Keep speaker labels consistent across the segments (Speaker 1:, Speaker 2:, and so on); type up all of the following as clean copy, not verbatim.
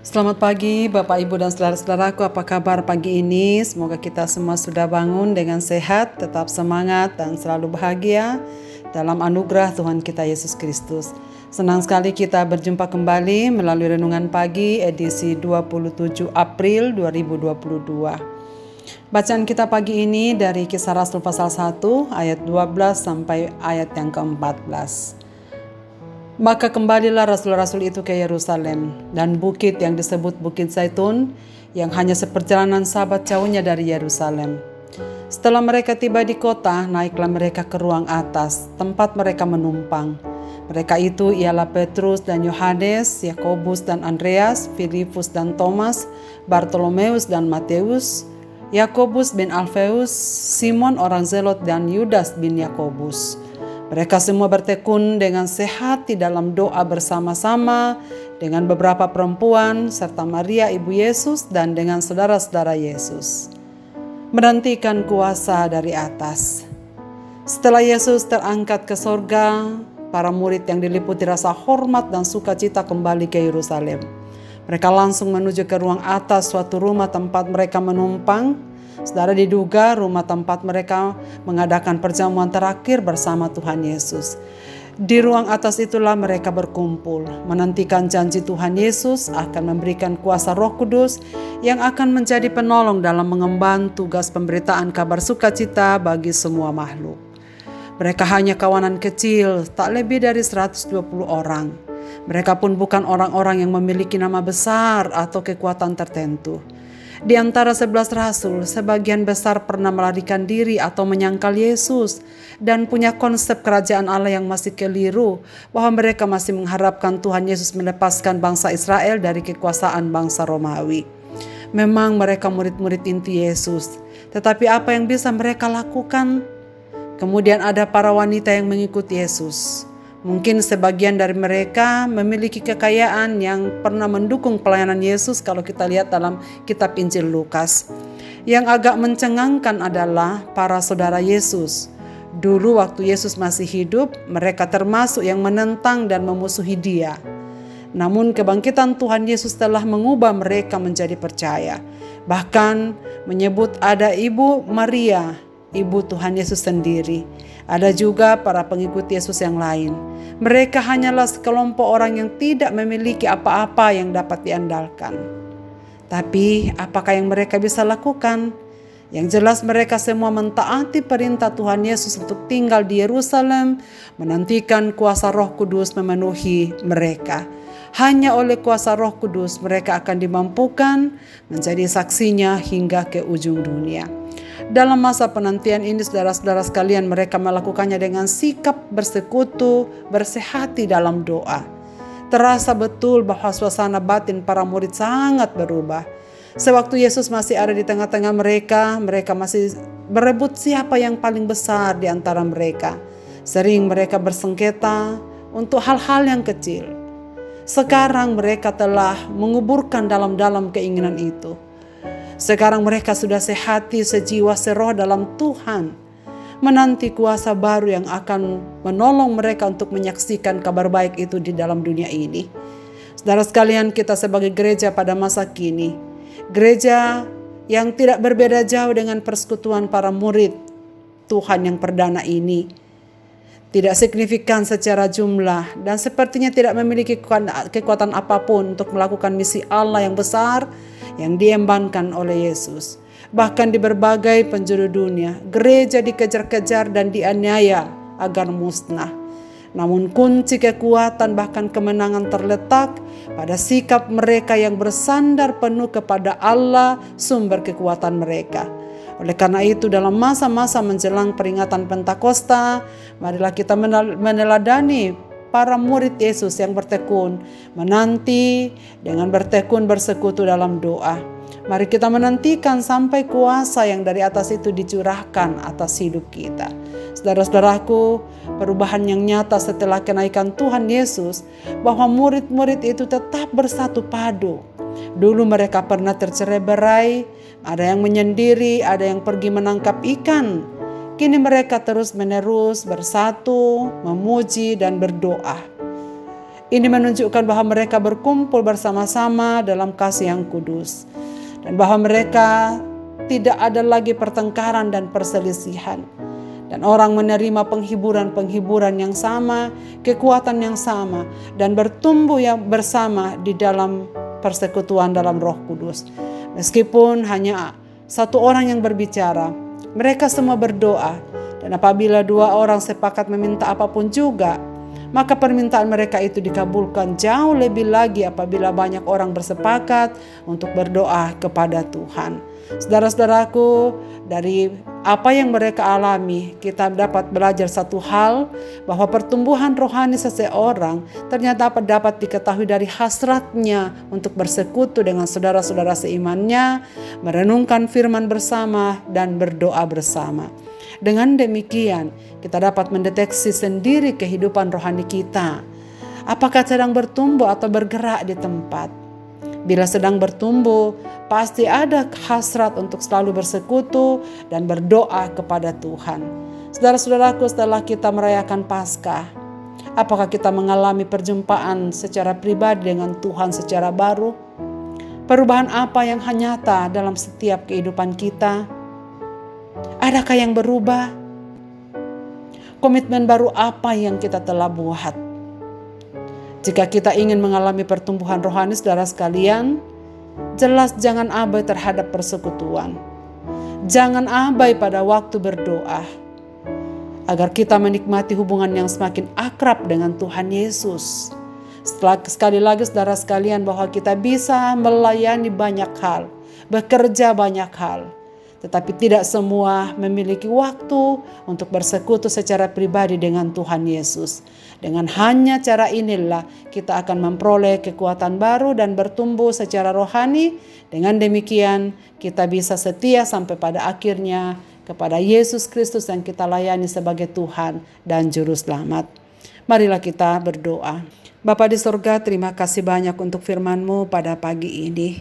Speaker 1: Selamat pagi Bapak Ibu dan saudara-saudaraku, apa kabar pagi ini? Semoga kita semua sudah bangun dengan sehat, tetap semangat dan selalu bahagia dalam anugerah Tuhan kita Yesus Kristus. Senang sekali kita berjumpa kembali melalui Renungan Pagi edisi 27 April 2022. Bacaan kita pagi ini dari Kisah Rasul pasal 1 ayat 12 sampai ayat yang ke-14. Maka kembalilah rasul-rasul itu ke Yerusalem dan bukit yang disebut Bukit Zaitun yang hanya seperjalanan sabat jauhnya dari Yerusalem. Setelah mereka tiba di kota, naiklah mereka ke ruang atas, tempat mereka menumpang. Mereka itu ialah Petrus dan Yohanes, Yakobus dan Andreas, Filipus dan Thomas, Bartolomeus dan Matius, Yakobus bin Alfeus, Simon orang Zelot dan Yudas bin Yakobus. Mereka semua bertekun dengan sehat di dalam doa bersama-sama dengan beberapa perempuan serta Maria ibu Yesus dan dengan saudara-saudara Yesus. Menantikan kuasa dari atas. Setelah Yesus terangkat ke sorga, para murid yang diliputi rasa hormat dan sukacita kembali ke Yerusalem. Mereka langsung menuju ke ruang atas suatu rumah tempat mereka menumpang. Saudara, diduga rumah tempat mereka mengadakan perjamuan terakhir bersama Tuhan Yesus. Di ruang atas itulah mereka berkumpul, menantikan janji Tuhan Yesus akan memberikan kuasa Roh Kudus yang akan menjadi penolong dalam mengemban tugas pemberitaan kabar sukacita bagi semua makhluk. Mereka hanya kawanan kecil, tak lebih dari 120 orang. Mereka pun bukan orang-orang yang memiliki nama besar atau kekuatan tertentu. Di antara 11 rasul, sebagian besar pernah melarikan diri atau menyangkal Yesus dan punya konsep kerajaan Allah yang masih keliru, bahwa mereka masih mengharapkan Tuhan Yesus melepaskan bangsa Israel dari kekuasaan bangsa Romawi. Memang mereka murid-murid inti Yesus, tetapi apa yang bisa mereka lakukan? Kemudian ada para wanita yang mengikuti Yesus. Mungkin sebagian dari mereka memiliki kekayaan yang pernah mendukung pelayanan Yesus kalau kita lihat dalam kitab Injil Lukas. Yang agak mencengangkan adalah para saudara Yesus. Dulu waktu Yesus masih hidup, mereka termasuk yang menentang dan memusuhi Dia. Namun kebangkitan Tuhan Yesus telah mengubah mereka menjadi percaya. Bahkan menyebut ada Ibu Maria, Ibu Tuhan Yesus sendiri. Ada juga para pengikut Yesus yang lain. Mereka hanyalah sekelompok orang yang tidak memiliki apa-apa yang dapat diandalkan. Tapi apakah yang mereka bisa lakukan? Yang jelas mereka semua mentaati perintah Tuhan Yesus untuk tinggal di Yerusalem, menantikan kuasa Roh Kudus memenuhi mereka. Hanya oleh kuasa Roh Kudus mereka akan dimampukan menjadi saksinya hingga ke ujung dunia. Dalam masa penantian ini, saudara-saudara sekalian, mereka melakukannya dengan sikap bersekutu, bersehati dalam doa. Terasa betul bahwa suasana batin para murid sangat berubah. Sewaktu Yesus masih ada di tengah-tengah mereka, mereka masih berebut siapa yang paling besar di antara mereka. Sering mereka bersengketa untuk hal-hal yang kecil. Sekarang mereka telah menguburkan dalam-dalam keinginan itu. Sekarang mereka sudah sehati, sejiwa, seroh dalam Tuhan, menanti kuasa baru yang akan menolong mereka untuk menyaksikan kabar baik itu di dalam dunia ini. Saudara sekalian, kita sebagai gereja pada masa kini, gereja yang tidak berbeda jauh dengan persekutuan para murid Tuhan yang perdana ini, tidak signifikan secara jumlah dan sepertinya tidak memiliki kekuatan apapun untuk melakukan misi Allah yang besar yang diembankan oleh Yesus. Bahkan di berbagai penjuru dunia, gereja dikejar-kejar dan dianiaya agar musnah. Namun kunci kekuatan bahkan kemenangan terletak pada sikap mereka yang bersandar penuh kepada Allah, sumber kekuatan mereka. Oleh karena itu, dalam masa-masa menjelang peringatan Pentakosta, marilah kita meneladani para murid Yesus yang bertekun, menanti dengan bertekun bersekutu dalam doa. Mari kita menantikan sampai kuasa yang dari atas itu dicurahkan atas hidup kita. Saudara-saudaraku, perubahan yang nyata setelah kenaikan Tuhan Yesus, bahwa murid-murid itu tetap bersatu padu. Dulu mereka pernah tercerai-berai, ada yang menyendiri, ada yang pergi menangkap ikan. Kini mereka terus-menerus bersatu, memuji dan berdoa. Ini menunjukkan bahwa mereka berkumpul bersama-sama dalam kasih yang kudus. Dan bahwa mereka tidak ada lagi pertengkaran dan perselisihan. Dan orang menerima penghiburan-penghiburan yang sama, kekuatan yang sama, dan bertumbuh yang bersama di dalam persekutuan dalam Roh Kudus. Meskipun hanya satu orang yang berbicara, mereka semua berdoa. Dan apabila dua orang sepakat meminta apapun juga, maka permintaan mereka itu dikabulkan jauh lebih lagi apabila banyak orang bersepakat untuk berdoa kepada Tuhan. Saudara-saudaraku, dari apa yang mereka alami, kita dapat belajar satu hal, bahwa pertumbuhan rohani seseorang ternyata dapat diketahui dari hasratnya untuk bersekutu dengan saudara-saudara seimannya, merenungkan firman bersama, dan berdoa bersama. Dengan demikian, kita dapat mendeteksi sendiri kehidupan rohani kita. Apakah sedang bertumbuh atau bergerak di tempat? Bila sedang bertumbuh, pasti ada hasrat untuk selalu bersekutu dan berdoa kepada Tuhan. Saudara-saudaraku, setelah kita merayakan Paskah, apakah kita mengalami perjumpaan secara pribadi dengan Tuhan secara baru? Perubahan apa yang nyata dalam setiap kehidupan kita? Adakah yang berubah? Komitmen baru apa yang kita telah buat? Jika kita ingin mengalami pertumbuhan rohani, saudara sekalian, jelas jangan abai terhadap persekutuan. Jangan abai pada waktu berdoa, agar kita menikmati hubungan yang semakin akrab dengan Tuhan Yesus. Sekali lagi saudara sekalian, bahwa kita bisa melayani banyak hal, bekerja banyak hal, tetapi tidak semua memiliki waktu untuk bersekutu secara pribadi dengan Tuhan Yesus. Dengan hanya cara inilah kita akan memperoleh kekuatan baru dan bertumbuh secara rohani. Dengan demikian kita bisa setia sampai pada akhirnya kepada Yesus Kristus yang kita layani sebagai Tuhan dan Juru Selamat. Marilah kita berdoa. Bapa di sorga, terima kasih banyak untuk firman-Mu pada pagi ini.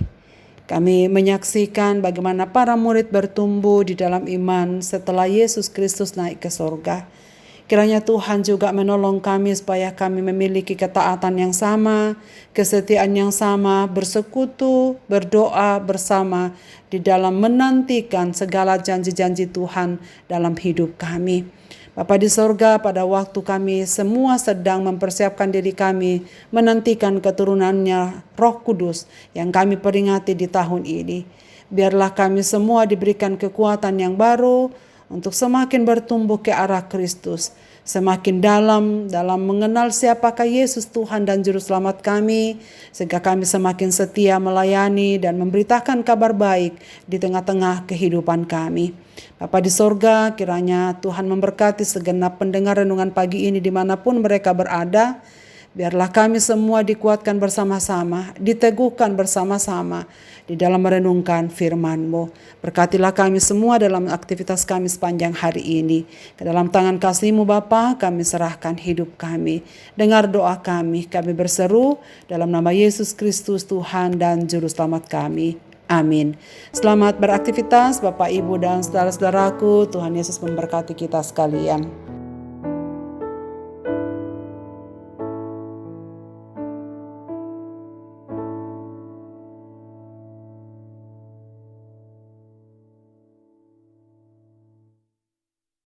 Speaker 1: Kami menyaksikan bagaimana para murid bertumbuh di dalam iman setelah Yesus Kristus naik ke sorga. Kiranya Tuhan juga menolong kami supaya kami memiliki ketaatan yang sama, kesetiaan yang sama, bersekutu, berdoa bersama di dalam menantikan segala janji-janji Tuhan dalam hidup kami. Bapa di sorga, pada waktu kami semua sedang mempersiapkan diri kami menantikan keturunannya Roh Kudus yang kami peringati di tahun ini. Biarlah kami semua diberikan kekuatan yang baru untuk semakin bertumbuh ke arah Kristus, semakin dalam mengenal siapakah Yesus Tuhan dan Juru Selamat kami, sehingga kami semakin setia melayani dan memberitakan kabar baik di tengah-tengah kehidupan kami. Bapa di sorga, kiranya Tuhan memberkati segenap pendengar renungan pagi ini dimanapun mereka berada. Biarlah kami semua dikuatkan bersama-sama, diteguhkan bersama-sama di dalam merenungkan firman-Mu. Berkatilah kami semua dalam aktivitas kami sepanjang hari ini. Ke dalam tangan kasih-Mu Bapa, kami serahkan hidup kami. Dengar doa kami berseru dalam nama Yesus Kristus Tuhan dan Juru Selamat kami. Amin. Selamat beraktivitas Bapak, Ibu, dan saudara-saudaraku. Tuhan Yesus memberkati kita sekalian.